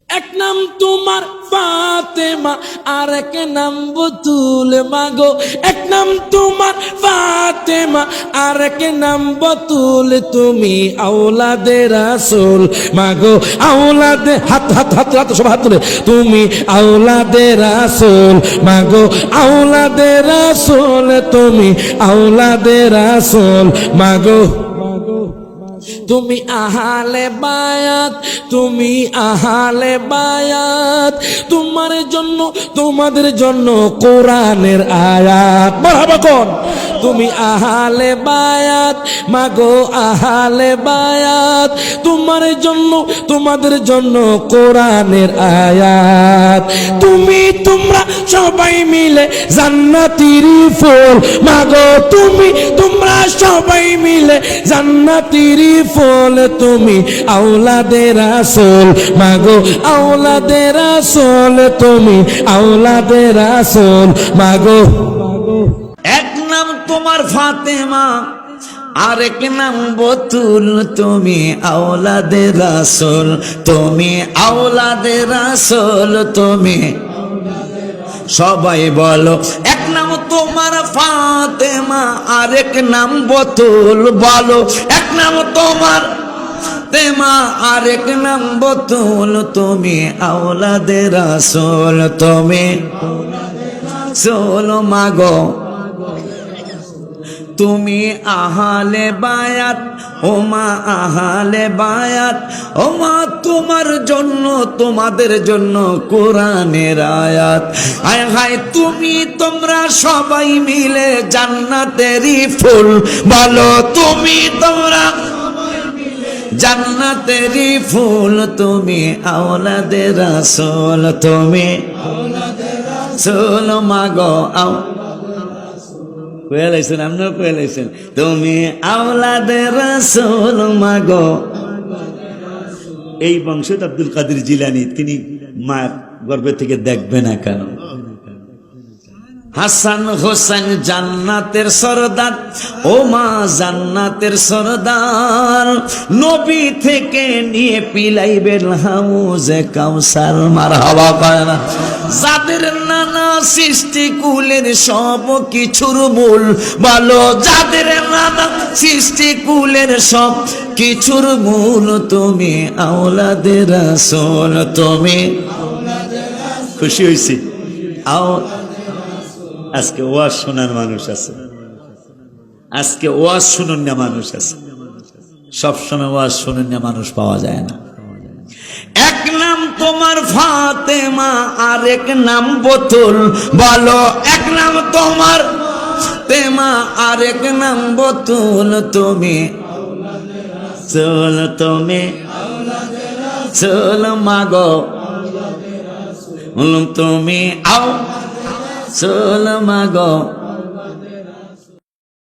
এক নাম তোমার ফাতেমা, আর এক নাম বতুল মাগো। এক নাম তোমার ফাতেমা, আর এক নাম বতুল। তুমি আওলাদে রাসূল মাগো, আওলাদে হাত হাত হাত হাত সব হাত তুলে। তুমি আওলাদে রাসূল মাগো, আওলাদে রাসূল। তুমি আওলাদে রাসূল মাগো। তুমি আহলে বায়াত, তুমি আহলে বায়াত। তোমার জন্য, তোমাদের জন্য কোরআনের আয়াত। মারহাবা কোন? তুমি আহলে বায়াত মাগো, আহলে বায়াত। তোমার জন্য, তোমাদের জন্য কোরআনের আয়াত। তুমি তোমরা সবাই মিলে জান্নাতের ফুল মাগো। তুমি তোমরা সবাই মিলে জান্নাতের ফুল। তুমি আওলাদে রাসূল মাগো, আওলাদে রাসূল। তুমি আওলাদে রাসূল মাগো। এক নাম তোমার ফাতেমা, আরেক নাম বতুল। তুমি আওলাদে রাসূল, তুমি আওলাদে রাসূল। তুমি সবাই বলো, এক নাম তোমার ফাতেমা, আরেক নাম বতুল। বলো, এক নাম তোমার ফাতেমা, আরেক নাম বতুল। তুমি আওলাদে রাসূল, তুমি রাসূল মাগো। তুমি আহলে বায়াত, ওমা আহলে বায়াত। ওমা তোমার জন্য, তোমাদের জন্য কোরআনের আয়াত। হায় হায় তুমি তোমরা সবাই মিলে জান্নাতেরই ফুল। বলো, তুমি তোমরা জান্নাতেরই ফুল। তুমি আওলাদে রাসূল, তুমি আওলাদে রাসূল মাগো। কয়েলাইছেন, আপনারা কয়েলাইছেন, তুমি আওলাদে রাসূল মাগো। এই বংশে আব্দুল কাদের জিলানী, তিনি মায়ের গর্ভে থেকে দেখবে না কেন? হাসান হোসেন জান্নাতের সরদার, ও মা জান্নাতের সরদার। নবী থেকে নিয়ে পিলাইবেন হাউজে কাউসার। মারহাবা কয় না? যাদের নানা সৃষ্টি কুলের সব কিছুর মূল। বলো, যাদের নানা সৃষ্টি কুলের সব কিছুর মূল। তুমি আওলাদে রাসূল, তুমি খুশি হইছি। আজকে ওয়াজ শোনার মানুষ আছে, আজকে ওয়াজ শুনুন না মানুষ আছে। সবসময় ওয়াজ শুনুন না মানুষ পাওয়া যায় না। এক নাম তোমার ফাতেমা, আরেক নাম বতুল। বলো, এক নাম তোমার ফাতেমা, আরেক নাম বতুল। তুমি রাসূল, তুমি রাসূল মাগো। তুমি আও রাসূল মাগো।